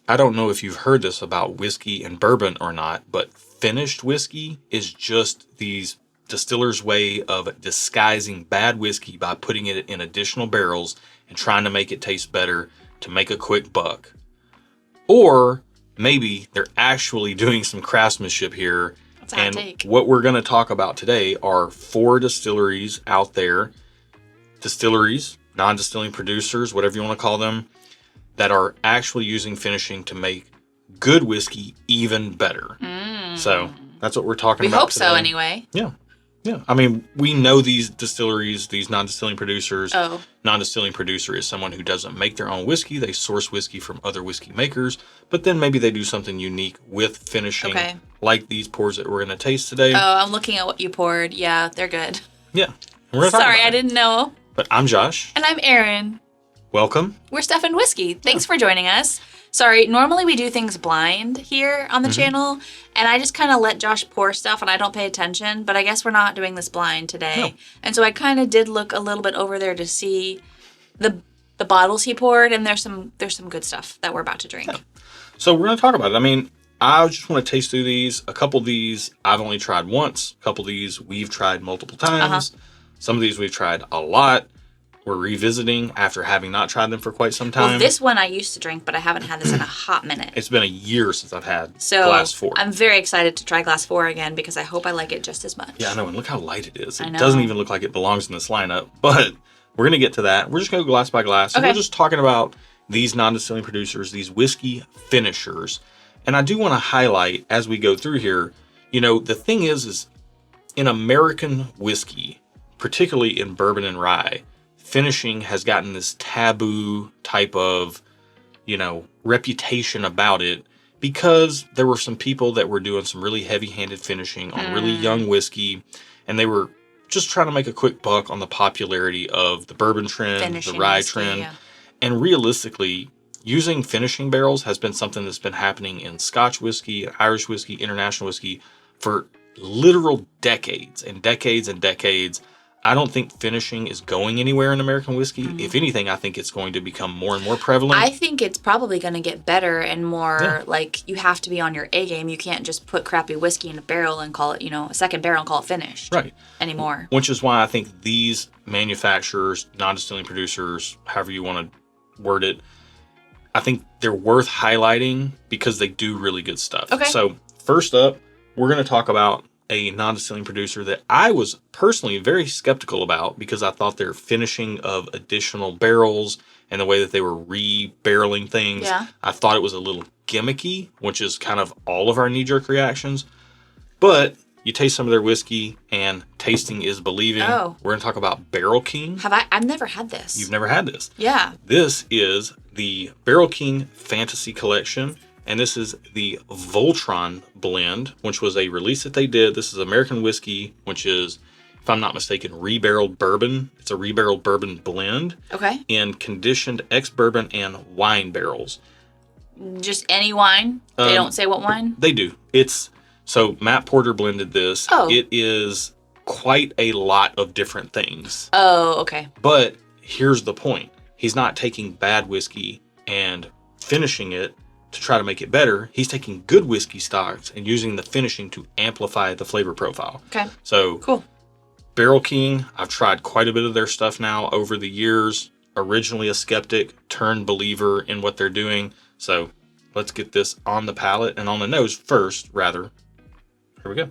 I don't know if you've heard this about whiskey and bourbon or not, but finished whiskey is just these distillers' way of disguising bad whiskey by putting it in additional barrels and trying to make it taste better to make a quick buck. Or maybe they're actually doing some craftsmanship here. That's a hot take. What we're going to talk about today are 4 distilleries out there, distilleries, non-distilling producers, whatever you want to call them, that are actually using finishing to make good whiskey even better. So that's what we're talking about. We hope today. so, anyway. Yeah. I mean, we know these distilleries, these non-distilling producers. Oh. Non-distilling producer is someone who doesn't make their own whiskey. They source whiskey from other whiskey makers, but then maybe they do something unique with finishing, like these pours that we're going to taste today. Oh, I'm looking at what you poured. Yeah, they're good. Yeah. Sorry, I didn't know. But I'm Josh. And I'm Erin. Welcome. We're Stuff and Whiskey. Thanks for joining us. Sorry, normally we do things blind here on the channel, and I just kind of let Josh pour stuff and I don't pay attention, but I guess we're not doing this blind today. No. And so I kind of did look a little bit over there to see the bottles he poured, and there's some good stuff that we're about to drink. Yeah. So we're going to talk about it. I mean, I just want to taste through these. A couple of these I've only tried once. A couple of these we've tried multiple times. Some of these we've tried a lot. We're revisiting after having not tried them for quite some time. Well, this one I used to drink, but I haven't had this in a hot minute. It's been a year since I've had Glass 4. I'm very excited to try Glass 4 again because I hope I like it just as much. Yeah, I know, and look how light it is. I It know. doesn't even look like it belongs in this lineup, but we're going to get to that. We're just going to go glass by glass. Okay. We're just talking about these non-distilling producers, these whiskey finishers. And I do want to highlight as we go through here, the thing is in American whiskey, particularly in bourbon and rye, finishing has gotten this taboo type of, reputation about it because there were some people that were doing some really heavy-handed finishing on really young whiskey, and they were just trying to make a quick buck on the popularity of the bourbon trend, Finishing the rye whiskey, trend. yeah. And realistically, using finishing barrels has been something that's been happening in Scotch whiskey, Irish whiskey, international whiskey for literal decades and decades and decades. I don't think finishing is going anywhere in American whiskey. If anything, I think it's going to become more and more prevalent. I think it's probably going to get better and more like you have to be on your A game. You can't just put crappy whiskey in a barrel and call it, a second barrel and call it finished. Right. Anymore. Which is why I think these manufacturers, non-distilling producers, however you want to word it, I think they're worth highlighting because they do really good stuff. Okay. So first up, we're going to talk about a non-distilling producer that I was personally very skeptical about because I thought their finishing of additional barrels and the way that they were re-barreling things, I thought it was a little gimmicky, which is kind of all of our knee-jerk reactions. But you taste some of their whiskey and tasting is believing. Oh. We're going to talk about Barrell King. I've never had this. You've never had this. Yeah. This is the Barrell King Fantasy Collection. And this is the Voltron blend, which was a release that they did. This is American whiskey, which is, if I'm not mistaken, rebarreled bourbon. It's a rebarreled bourbon blend. Okay. In conditioned ex-bourbon and wine barrels. Just any wine? They don't say what wine? They do. So Matt Porter blended this. Oh. It is quite a lot of different things. Oh, okay. But here's the point. He's not taking bad whiskey and finishing it to try to make it better. He's taking good whiskey stocks and using the finishing to amplify the flavor profile. Okay. So cool. Barrell King, I've tried quite a bit of their stuff now over the years. Originally a skeptic, turned believer in what they're doing. So let's get this on the palate and on the nose first, rather. Here we go.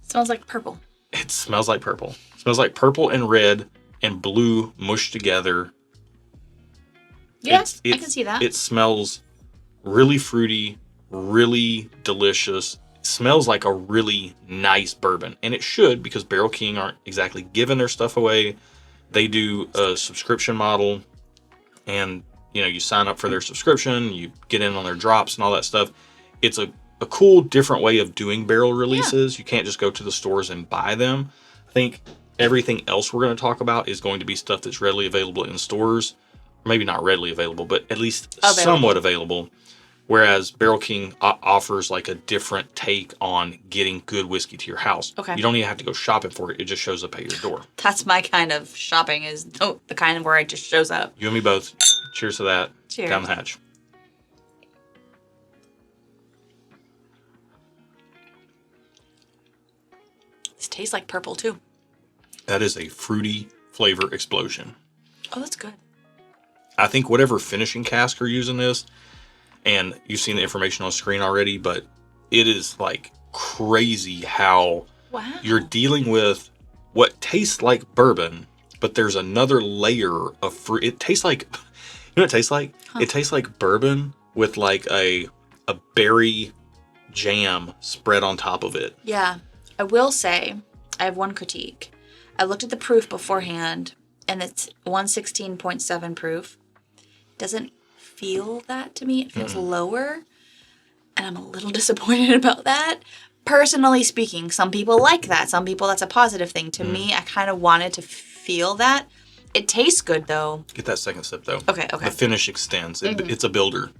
Smells like purple. It smells like purple. It smells like purple and red and blue mushed together. Yeah, I can see that. It smells really fruity, really delicious. It smells like a really nice bourbon. And it should, because Barrell King aren't exactly giving their stuff away. They do a subscription model. And, you sign up for their subscription. You get in on their drops and all that stuff. It's a cool, different way of doing barrel releases. Yeah. You can't just go to the stores and buy them. I think everything else we're going to talk about is going to be stuff that's readily available in stores. Maybe not readily available, but at least somewhat available. Whereas Barrell King offers like a different take on getting good whiskey to your house. Okay. You don't even have to go shopping for it. It just shows up at your door. That's my kind of shopping is the kind of where it just shows up. You and me both. Cheers to that. Cheers. Down the hatch. tastes like purple too. That is a fruity flavor explosion. Oh, that's good. I think whatever finishing cask are using this, and you've seen the information on screen already, but it is like crazy how you're dealing with what tastes like bourbon, but there's another layer of fruit. It tastes like, you know what it tastes like? Huh. It tastes like bourbon with like a berry jam spread on top of it. Yeah. I will say, I have one critique. I looked at the proof beforehand, and it's 116.7 proof. Doesn't feel that to me. It feels lower, and I'm a little disappointed about that. Personally speaking, some people like that. Some people, that's a positive thing. To me, I kind of wanted to feel that. It tastes good, though. Get that second sip, though. Okay. The finish extends. It's a builder.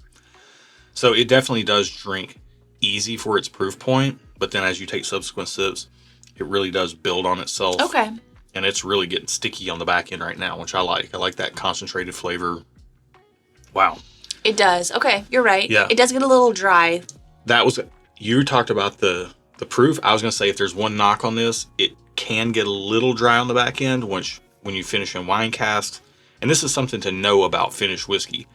So it definitely does drink easy for its proof point, but then as you take subsequent sips, it really does build on itself. Okay. And it's really getting sticky on the back end right now, which I like. I like that concentrated flavor. Wow. It does. Okay, you're right. Yeah. It does get a little dry. You talked about the proof. I was going to say if there's one knock on this, it can get a little dry on the back end when you finish in wine casks. And this is something to know about finished whiskey.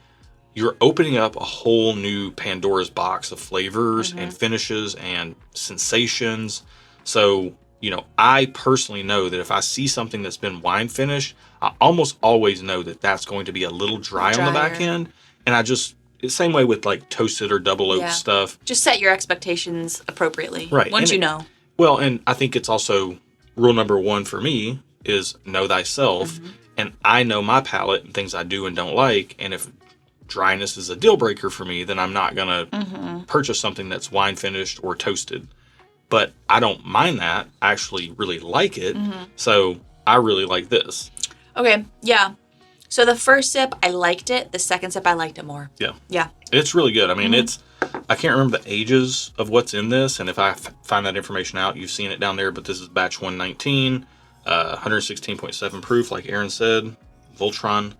You're opening up a whole new Pandora's box of flavors and finishes and sensations. So, I personally know that if I see something that's been wine finished, I almost always know that that's going to be a little dry on the back end. And it's the same way with like toasted or double oak stuff. Just set your expectations appropriately. Right. Once you know. Well, and I think it's also rule number one for me is know thyself. And I know my palate and things I do and don't like. And if dryness is a deal breaker for me, then I'm not going to purchase something that's wine finished or toasted. But I don't mind that. I actually really like it. So I really like this. Okay. Yeah. So the first sip, I liked it. The second sip, I liked it more. Yeah. Yeah. It's really good. I mean, I can't remember the ages of what's in this. And if I find that information out, you've seen it down there. But this is batch 119, 116.7 proof, like Aaron said. Voltron,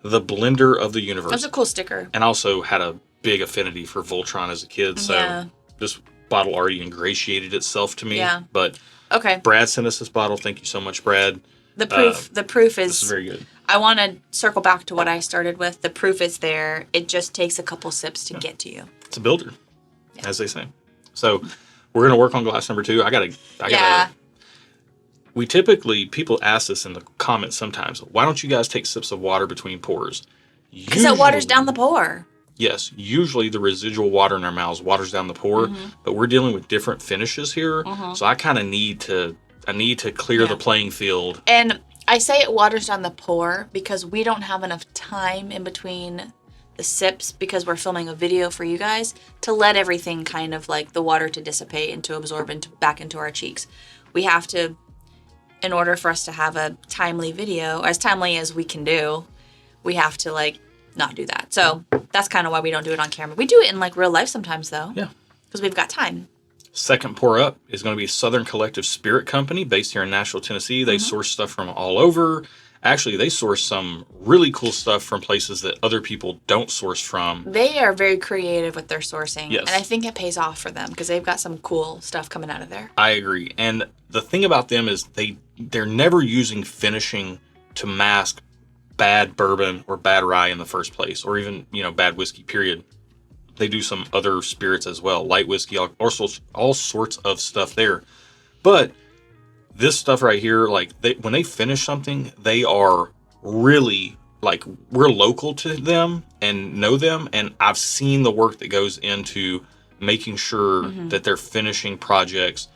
the blender of the universe. That's a cool sticker. And also had a big affinity for Voltron as a kid. So this bottle already ingratiated itself to me. Yeah. But Brad sent us this bottle. Thank you so much, Brad. The proof is... This is very good. I want to circle back to what I started with. The proof is there. It just takes a couple sips to get to you. It's a builder, as they say. So we're going to work on glass number 2. I gotta. People ask us in the comments sometimes, why don't you guys take sips of water between pours? Because it waters down the pour. Yes, usually the residual water in our mouths waters down the pour, but we're dealing with different finishes here, so I kind of need to clear the playing field. And I say it waters down the pour because we don't have enough time in between the sips because we're filming a video for you guys to let everything kind of like the water to dissipate and to absorb back into our cheeks. We have to, in order for us to have a timely video, as timely as we can do, we have to like not do that. So that's kind of why we don't do it on camera. We do it in like real life sometimes though. Yeah. Because we've got time. Second pour up is going to be Southern Collective Spirit Company based here in Nashville, Tennessee. They source stuff from all over. Actually, they source some really cool stuff from places that other people don't source from. They are very creative with their sourcing. Yes. And I think it pays off for them because they've got some cool stuff coming out of there. I agree. And the thing about them is they're never using finishing to mask bad bourbon or bad rye in the first place, or even, bad whiskey, period. They do some other spirits as well, light whiskey, all sorts of stuff there. But this stuff right here, like when they finish something, they are really like, we're local to them and know them. And I've seen the work that goes into making sure that their finishing projects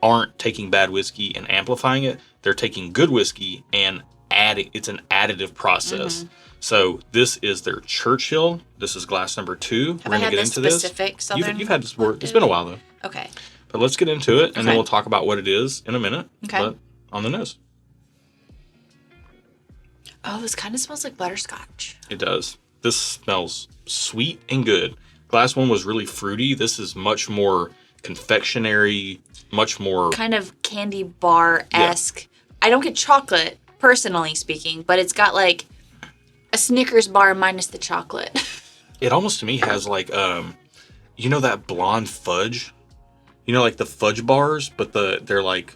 aren't taking bad whiskey and amplifying it. They're taking good whiskey and adding, it's an additive process. So this is their Churchill. This is glass number 2. Have I had this specific Southern? You've had this before. It's been a while though. Okay. But let's get into it, and then we'll talk about what it is in a minute. Okay. But on the nose. Oh, this kind of smells like butterscotch. It does. This smells sweet and good. Glass 1 was really fruity. This is much more confectionery, much more... kind of candy bar-esque. Yeah. I don't get chocolate, personally speaking, but it's got like a Snickers bar minus the chocolate. It almost to me has like, that blonde fudge? Like the fudge bars, but they're like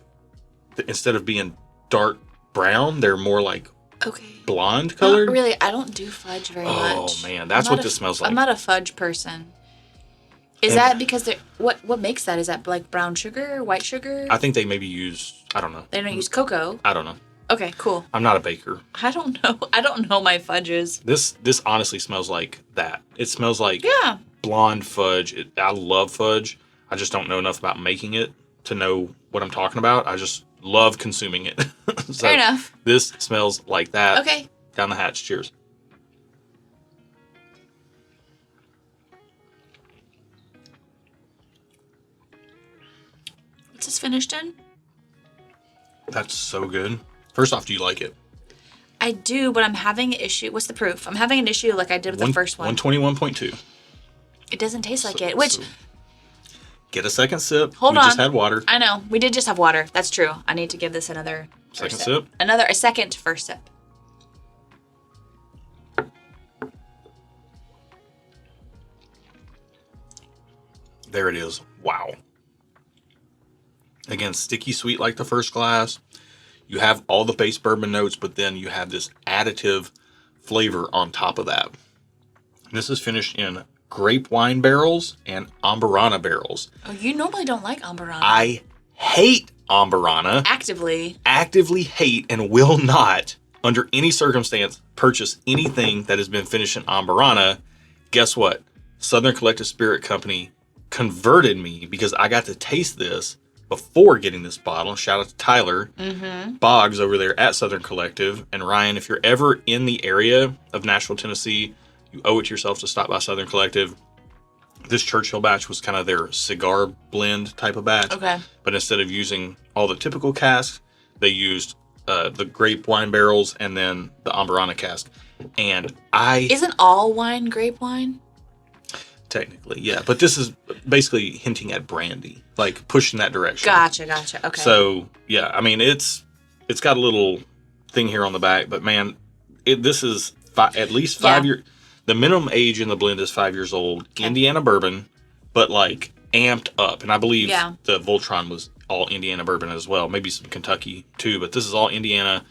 instead of being dark brown, they're more like Okay. blonde colored. Not really. I don't do fudge very much. Oh man, that's what this smells like. I'm not a fudge person. Is that because they're what makes that? Is that like brown sugar, white sugar? I think they maybe use, I don't know. They don't use cocoa. I don't know. Okay, cool. I'm not a baker. I don't know. I don't know my fudges. This honestly smells like that. It smells like Yeah. blonde fudge. I love fudge. I just don't know enough about making it to know what I'm talking about. I just love consuming it. So Fair enough. This smells like that. Okay. Down the hatch. Cheers. What's this finished in? That's so good. First off, do you like it? I do, but I'm having an issue. What's the proof? I'm having an issue like I did with the first one. 121.2. It doesn't taste like it, which... So get a second sip. Hold we on. just had water. I know. We did just have water. That's true. I need to give this another Second first sip. A second first sip. There it is. Wow. Again, sticky sweet like the first glass. You have all the base bourbon notes, but then you have this additive flavor on top of that. This is finished in grape wine barrels and Amburana barrels. Oh, you normally don't like Amburana. I hate Amburana. Actively hate and will not, under any circumstance, purchase anything that has been finished in Amburana. Guess what? Southern Collective Spirit Company converted me because I got to taste this before getting this bottle. Shout out to Tyler Boggs over there at Southern Collective. And Ryan, if you're ever in the area of Nashville, Tennessee, you owe it to yourself to stop by Southern Collective. This Churchill batch was kind of their cigar blend type of batch. Okay. But instead of using all the typical casks, they used the grape wine barrels and then the Amburana cask. And Isn't all wine grape wine? Technically, yeah. But this is basically hinting at brandy, like pushing that direction. Gotcha. Okay. So, yeah, I mean, it's got a little thing here on the back, but man, this is at least 5 years. The minimum age in the blend is 5 years old. Okay. Indiana bourbon, but like amped up. And I believe the Voltron was all Indiana bourbon as well. Maybe some Kentucky too, but this is all Indiana.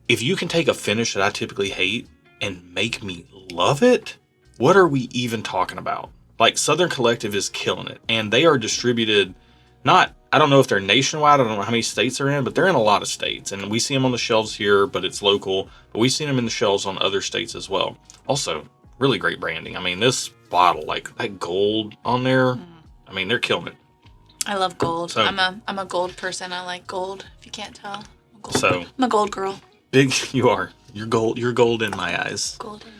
If you can take a finish that I typically hate and make me love it, what are we even talking about? Like Southern Collective is killing it. And they are distributed, I don't know if they're nationwide. I don't know how many states they're in, but they're in a lot of states. And we see them on the shelves here, but it's local. But we've seen them in the shelves on other states as well. Also, really great branding. I mean, this bottle, like that gold on there, I mean, they're killing it. I love gold. So, I'm a gold person. I like gold, if you can't tell. I'm a gold girl. Big, you are. You're gold in my eyes. Golden.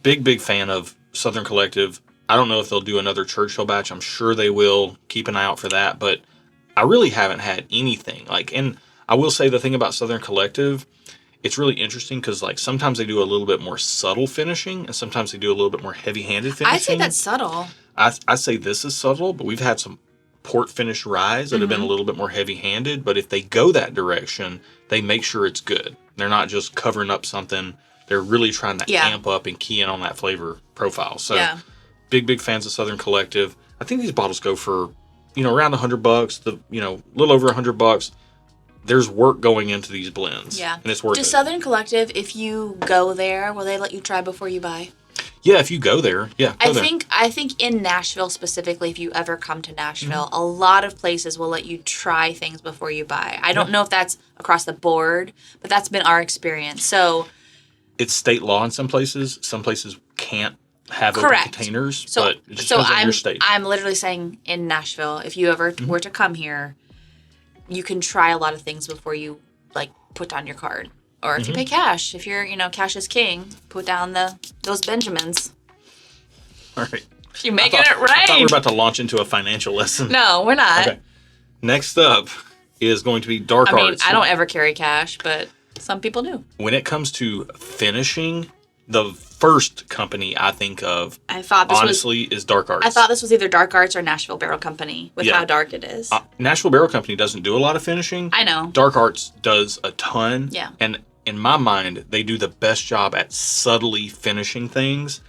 Big fan of Southern Collective. I don't know if they'll do another Churchill batch. I'm sure they will. Keep an eye out for that. But I really haven't had anything. And I will say the thing about Southern Collective, it's really interesting because sometimes they do a little bit more subtle finishing and sometimes they do a little bit more heavy-handed finishing. I'd say that's subtle. I say this is subtle, but we've had some port finish ryes that have been a little bit more heavy-handed. But if they go that direction, they make sure it's good. They're not just covering up something. They're really trying to amp up and key in on that flavor profile. So big fans of Southern Collective. I think these bottles go for, around $100, little over $100. There's work going into these blends. Yeah. And it's worth it. Does Southern Collective, if you go there, will they let you try before you buy? Yeah, if you go there. Yeah. I think in Nashville specifically, if you ever come to Nashville, a lot of places will let you try things before you buy. I don't know if that's across the board, but that's been our experience. So it's state law in some places. Some places can't have open containers, but it just depends on your state. I'm literally saying in Nashville, if you ever were to come here, you can try a lot of things before you put down your card. Or if you pay cash, if you're, cash is king, put down those Benjamins. All right. You're making it right. I thought we were about to launch into a financial lesson. No, we're not. Okay. Next up is going to be Dark Arts. I don't ever carry cash, but some people do. When it comes to finishing, the first company I think of, honestly, is Dark Arts. I thought this was either Dark Arts or Nashville Barrel Company with how dark it is. Nashville Barrel Company doesn't do a lot of finishing. I know. Dark Arts does a ton. Yeah. And in my mind, they do the best job at subtly finishing things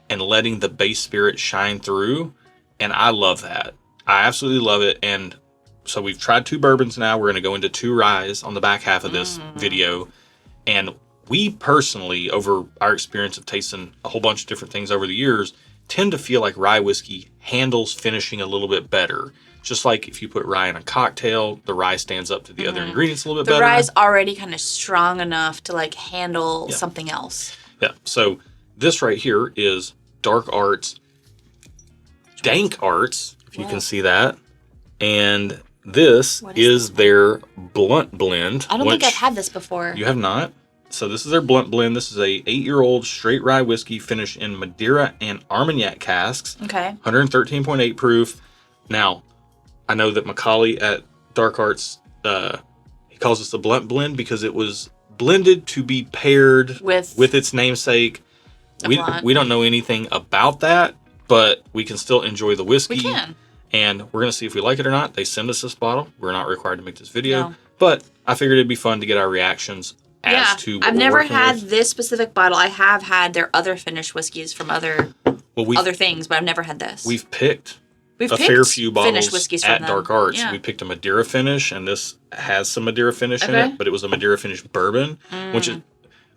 and letting the base spirit shine through. And I love that. I absolutely love it. And So we've tried 2 bourbons now. We're going to go into 2 ryes on the back half of this video. And we personally, over our experience of tasting a whole bunch of different things over the years, tend to feel like rye whiskey handles finishing a little bit better. Just like if you put rye in a cocktail, the rye stands up to the other ingredients a little bit better. The rye's already kind of strong enough to like handle something else. Yeah. So this right here is Dark Arts, Dank Arts, if you can see that. And this is their blunt blend. I don't think I've had this before. You have not? So this is their blunt blend. This is a 8-year-old straight rye whiskey finished in Madeira and Armagnac casks. Okay. 113.8 proof. Now, I know that Macaulay at Dark Arts, he calls this a blunt blend because it was blended to be paired with its namesake. We don't know anything about that, but we can still enjoy the whiskey. We can. And we're going to see if we like it or not. They send us this bottle. We're not required to make this video. No. But I figured it'd be fun to get our reactions as to what I've we're never working had with. this specific bottle. I have had their other finished whiskeys from other things, but I've never had this. We've picked a fair few bottles whiskeys at from Dark Arts. Yeah. We picked a Madeira finish, and this has some Madeira finish in it, but it was a Madeira finish bourbon, which is...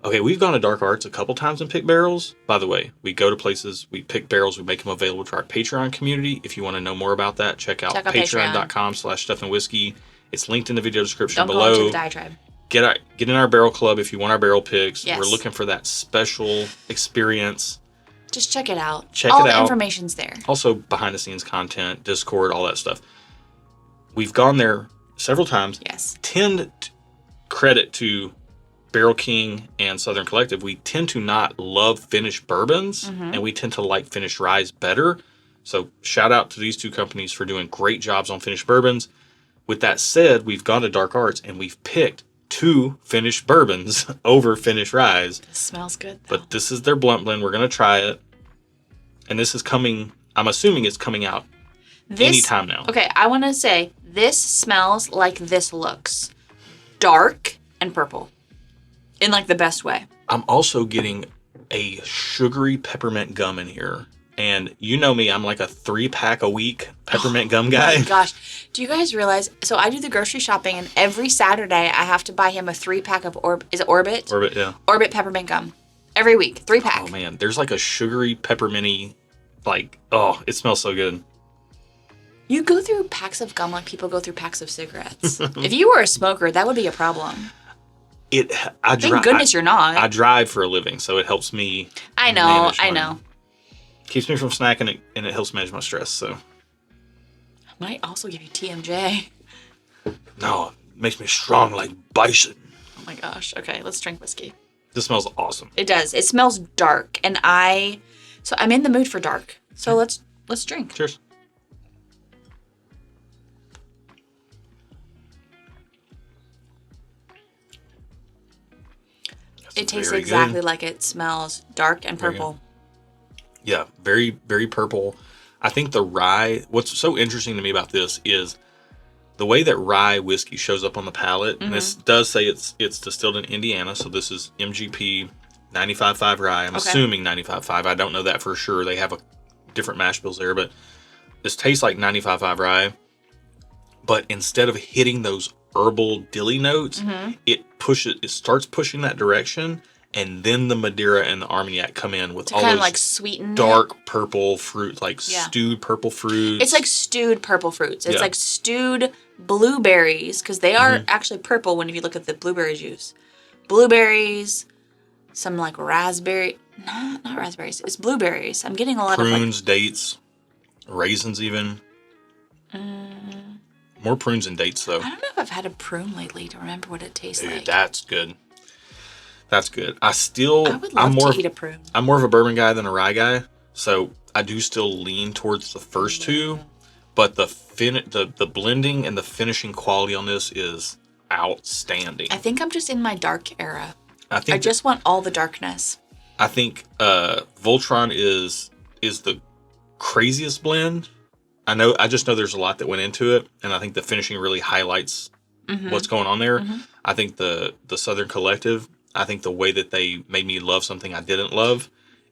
Okay, we've gone to Dark Arts a couple times and picked barrels. By the way, we go to places, we pick barrels, we make them available to our Patreon community. If you want to know more about that, check out patreon.com/stuffandwhiskey. It's linked in the video description below. Don't go into the diatribe. Get in our barrel club if you want our barrel picks. Yes. We're looking for that special experience. Just check it out. Check all it the out. information's there. Also, behind the scenes content, Discord, all that stuff. We've gone there several times. Yes. Credit to Barrel King and Southern Collective, we tend to not love finished bourbons, and we tend to like finished ryes better. So shout out to these 2 companies for doing great jobs on finished bourbons. With that said, we've gone to Dark Arts and we've picked 2 finished bourbons over finished ryes. This smells good, though. But this is their blunt blend. We're going to try it. And this is coming, I'm assuming it's coming out anytime now. Okay, I want to say this smells like this looks. Dark and purple. In like the best way. I'm also getting a sugary peppermint gum in here. And you know me, I'm like a 3-pack a week peppermint gum guy. Oh my gosh. Do you guys realize? So I do the grocery shopping, and every Saturday I have to buy him a 3-pack of Is it Orbit? Orbit, yeah. Orbit peppermint gum. Every week. 3-pack. Oh man, there's like a sugary pepperminty, like, oh, it smells so good. You go through packs of gum like people go through packs of cigarettes. If you were a smoker, that would be a problem. Thank goodness you're not. I drive for a living, so it helps me. I know. Keeps me from snacking, and it helps manage my stress. So. I might also give you TMJ. No, it makes me strong like bison. Oh my gosh. Okay, let's drink whiskey. This smells awesome. It does. It smells dark, and I'm in the mood for dark. So let's drink. Cheers. It tastes exactly like it smells, dark and purple. Yeah, very, very purple. I think the rye, what's so interesting to me about this is the way that rye whiskey shows up on the palate. And this does say it's distilled in Indiana, so this is MGP 95.5 rye. I'm assuming 95.5. I don't know that for sure. They have a different mash bills there, but this tastes like 95.5 rye. But instead of hitting those herbal dilly notes, it starts pushing that direction, and then the Madeira and the Armagnac come in with all those like sweetened dark purple fruit, like stewed purple fruits. It's like stewed purple fruits. It's like stewed blueberries, because they are actually purple when you look at the blueberry juice. Blueberries, some like raspberry, not raspberries. It's blueberries. I'm getting a lot of prunes, dates, raisins, even. More prunes and dates, though. I don't know if I've had a prune lately to remember what it tastes like. That's good. That's good. I would love to eat a prune. I'm more of a bourbon guy than a rye guy, so I do still lean towards the first 2. But the blending and the finishing quality on this is outstanding. I think I'm just in my dark era. I just want all the darkness. I think Voltron is the craziest blend. I just know there's a lot that went into it, and I think the finishing really highlights what's going on there. I think the Southern Collective, I think the way that they made me love something I didn't love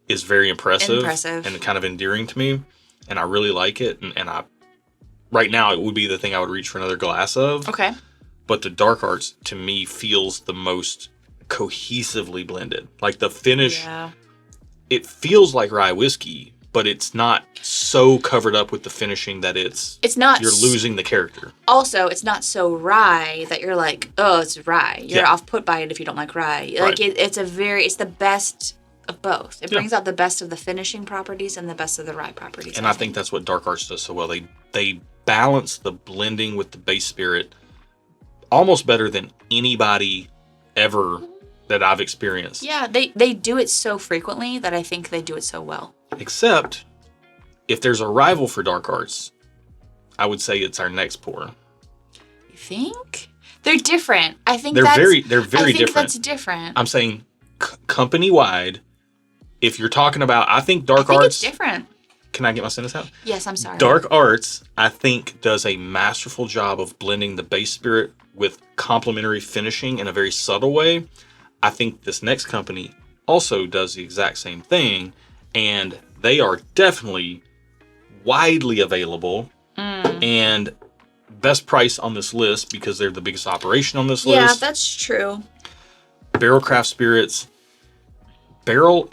is very impressive and kind of endearing to me, and I really like it, and right now, it would be the thing I would reach for another glass of. Okay. But the Dark Arts, to me, feels the most cohesively blended. Like the finish, it feels like rye whiskey, but it's not so covered up with the finishing that it's not you're losing the character. Also, it's not so rye that you're like, oh, it's rye. You're off put by it if you don't like rye. Like it's the best of both. It brings out the best of the finishing properties and the best of the rye properties. And I think that's what Dark Arts does so well. They balance the blending with the base spirit almost better than anybody ever that I've experienced. Yeah, they do it so frequently that I think they do it so well. Except, if there's a rival for Dark Arts, I would say it's our next pour. You think? They're different. I think they're very different. That's different. I'm saying company-wide, if you're talking about, I think Dark Arts... it's different. Can I get my sentence out? Yes, I'm sorry. Dark Arts, I think, does a masterful job of blending the base spirit with complementary finishing in a very subtle way. I think this next company also does the exact same thing, and they are definitely widely available and best price on this list because they're the biggest operation on this list. Yeah, that's true. Barrell Craft Spirits. Barrell,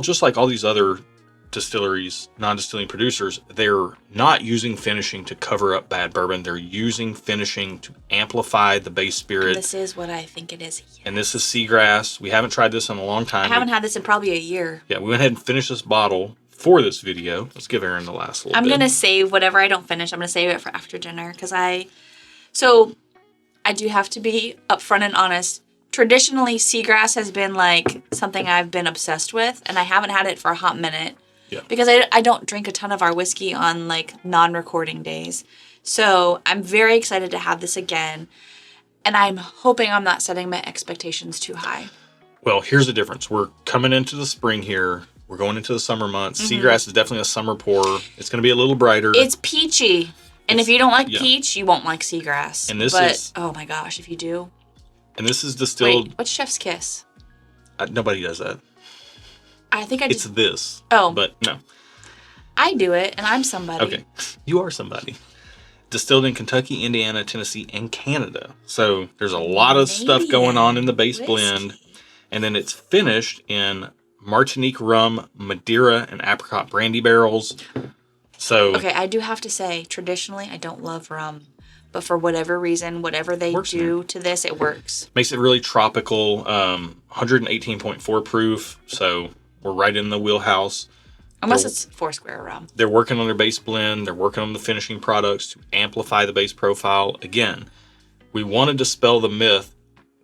just like all these other distilleries, non-distilling producers, they're not using finishing to cover up bad bourbon. They're using finishing to amplify the base spirit. And this is what I think it is. Yes. And this is Seagrass. We haven't tried this in a long time. I haven't had this in probably a year. Yeah, we went ahead and finished this bottle for this video. Let's give Erin the last little bit. I'm going to save whatever I don't finish. I'm going to save it for after dinner because I do have to be upfront and honest. Traditionally, Seagrass has been like something I've been obsessed with, and I haven't had it for a hot minute. Yeah. Because I don't drink a ton of our whiskey on like non-recording days. So I'm very excited to have this again. And I'm hoping I'm not setting my expectations too high. Well, here's the difference. We're coming into the spring here. We're going into the summer months. Seagrass is definitely a summer pour. It's going to be a little brighter. It's peachy. And if you don't like peach, you won't like Seagrass. And this is... oh my gosh, if you do. And this is distilled... Wait, what's Chef's Kiss? Nobody does that. I think I just... It's this. Oh. But no. I do it, and I'm somebody. Okay. You are somebody. Distilled in Kentucky, Indiana, Tennessee, and Canada. So there's a lot of stuff going on in the base blend. And then it's finished in Martinique rum, Madeira, and apricot brandy barrels. So... Okay, I do have to say, traditionally, I don't love rum. But for whatever reason, whatever they do to this, it works. Makes it really tropical. 118.4 proof. So we're right in the wheelhouse. Unless it's Foursquare rum. They're working on their base blend. They're working on the finishing products to amplify the base profile. Again, we want to dispel the myth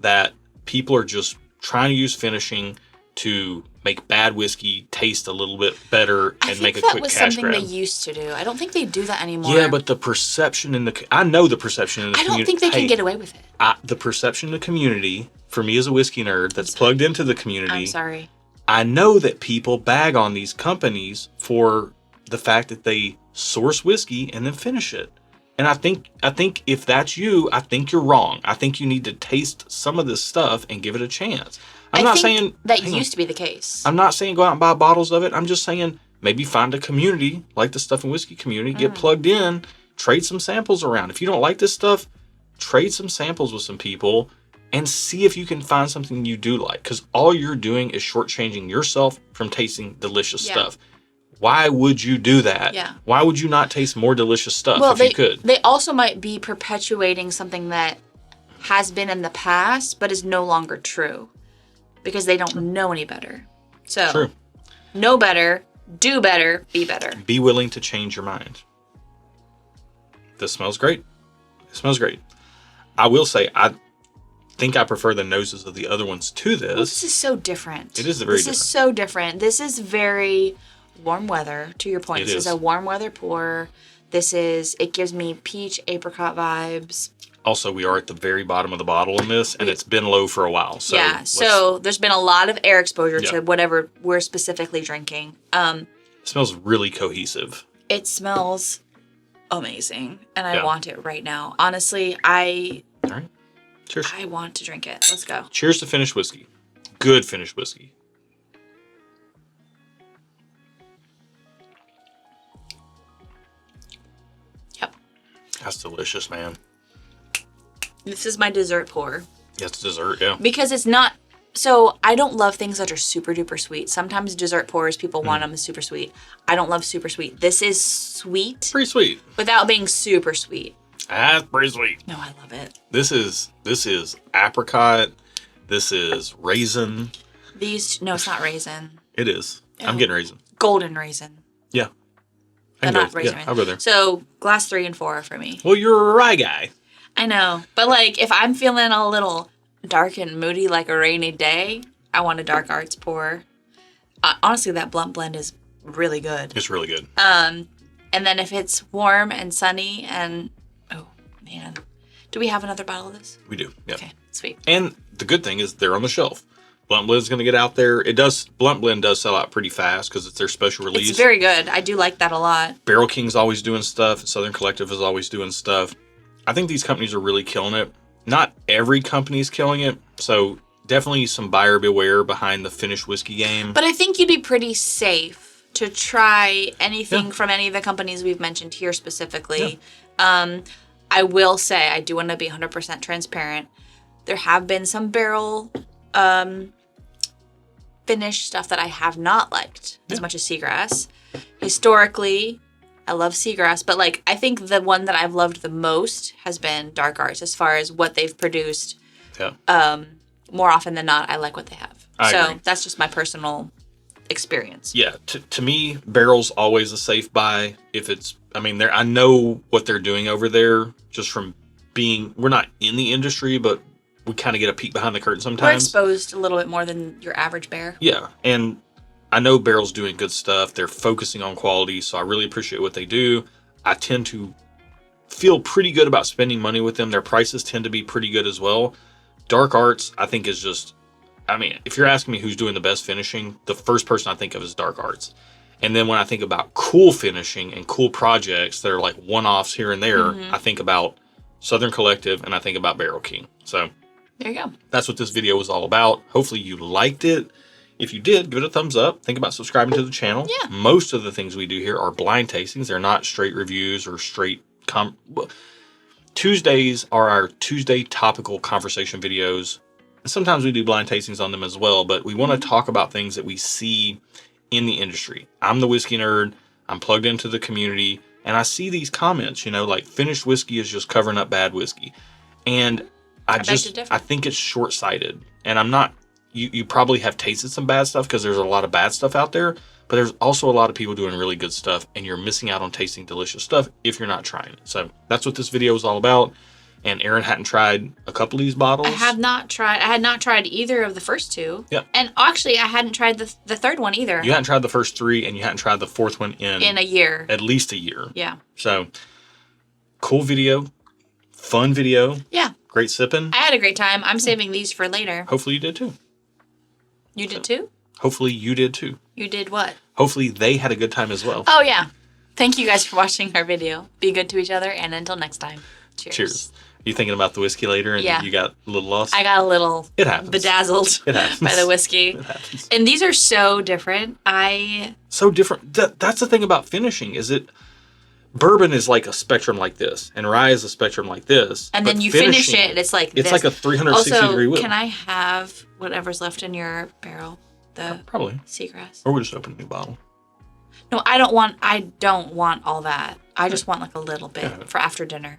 that people are just trying to use finishing to make bad whiskey taste a little bit better and make a quick cash grab. I think that was something they used to do. I don't think they do that anymore. Yeah, but the perception I know the perception in the community. I don't think they can get away with it. The perception in the community, for me as a whiskey nerd that's plugged into the community. I'm sorry. I know that people bag on these companies for the fact that they source whiskey and then finish it. And I think if that's you, I think you're wrong. I think you need to taste some of this stuff and give it a chance. I'm not saying that used to be the case. I'm not saying go out and buy bottles of it. I'm just saying maybe find a community like the Stuff and Whiskey community, get plugged in, trade some samples around. If you don't like this stuff, trade some samples with some people and see if you can find something you do like. Because all you're doing is shortchanging yourself from tasting delicious stuff. Why would you do that? Yeah. Why would you not taste more delicious stuff if you could? They also might be perpetuating something that has been in the past but is no longer true. Because they don't know any better. So, know better, do better, be better. Be willing to change your mind. This smells great. It smells great. I will say, I think I prefer the noses of the other ones to this. Well, this is so different. It is very different. This is so different. This is very warm weather, to your point. This is a warm weather pour. It gives me peach apricot vibes. Also, we are at the very bottom of the bottle in this, and it's been low for a while. So so there's been a lot of air exposure to whatever we're specifically drinking. It smells really cohesive. It smells amazing, and I want it right now. Honestly, All right. Cheers. I want to drink it. Let's go. Cheers to finished whiskey. Good finished whiskey. Yep. That's delicious, man. This is my dessert pour. That's dessert, yeah. Because it's not... So, I don't love things that are super duper sweet. Sometimes dessert pours, people want them super sweet. I don't love super sweet. This is sweet Pretty sweet. without being super sweet. That's pretty sweet. No, I love it. This is apricot. This is raisin. No, it's not raisin. It is. Ew. I'm getting raisin. Golden raisin. Yeah. But not raisin. Yeah, I'll go there. So, glass 3 and 4 for me. Well, you're a rye guy. I know. But, like, if I'm feeling a little dark and moody like a rainy day, I want a dark arts pour. Honestly, that blunt blend is really good. It's really good. And then if it's warm and sunny and... Oh, man. Do we have another bottle of this? We do, yeah. Okay, sweet. And the good thing is they're on the shelf. Blunt Blend's going to get out there. Blunt Blend does sell out pretty fast because it's their special release. It's very good. I do like that a lot. Barrel King's always doing stuff. Southern Collective is always doing stuff. I think these companies are really killing it. Not every company's killing it, so definitely some buyer beware behind the finished whiskey game. But I think you'd be pretty safe to try anything from any of the companies we've mentioned here specifically. Yeah. I will say, I do want to be 100% transparent. There have been some barrel finished stuff that I have not liked as much as Seagrass. Historically, I love Seagrass, but like I think the one that I've loved the most has been Dark Arts as far as what they've produced. Yeah. More often than not, I like what they have. I agree. That's just my personal experience. Yeah, to me, Barrel's always a safe buy. If it's, I know what they're doing over there just from we're not in the industry, but we kind of get a peek behind the curtain sometimes. We're exposed a little bit more than your average bear. Yeah, and I know Barrel's doing good stuff. They're focusing on quality, so I really appreciate what they do. I tend to feel pretty good about spending money with them. Their prices tend to be pretty good as well. Dark Arts, I think, is just... if you're asking me who's doing the best finishing, the first person I think of is Dark Arts. And then when I think about cool finishing and cool projects that are like one-offs here and there, I think about Southern Collective and I think about Barrel King. So there you go. That's what this video was all about. Hopefully you liked it. If you did, give it a thumbs up. Think about subscribing to the channel. Yeah. Most of the things we do here are blind tastings. They're not straight reviews or straight... Tuesdays are our Tuesday topical conversation videos. Sometimes we do blind tastings on them as well, but we want to talk about things that we see in the industry. I'm the whiskey nerd. I'm plugged into the community, and I see these comments, like finished whiskey is just covering up bad whiskey. And I think it's short-sighted. And I'm not, you probably have tasted some bad stuff because there's a lot of bad stuff out there, but there's also a lot of people doing really good stuff, and you're missing out on tasting delicious stuff if you're not trying it. So that's what this video is all about. And Erin hadn't tried a couple of these bottles. I had not tried either of the first two. Yep. And actually, I hadn't tried the third one either. You hadn't tried the first three, and you hadn't tried the fourth one in a year. At least a year. Yeah. So, cool video. Fun video. Yeah. Great sipping. I had a great time. I'm saving these for later. Hopefully you did too. You did too? Hopefully you did too. You did what? Hopefully they had a good time as well. Oh, yeah. Thank you guys for watching our video. Be good to each other, and until next time, cheers. Cheers. You thinking about the whiskey later, and you got a little lost? I got a little bedazzled by the whiskey. It happens. And these are so different. So different. That's the thing about finishing, is bourbon is like a spectrum like this, and rye is a spectrum like this. And then you finish it, and it's like this. It's like a 360-degree wheel. Can I have whatever's left in your barrel? The probably Seagrass. Or we'll just open a new bottle. No, I don't want all that. I just want like a little bit for after dinner.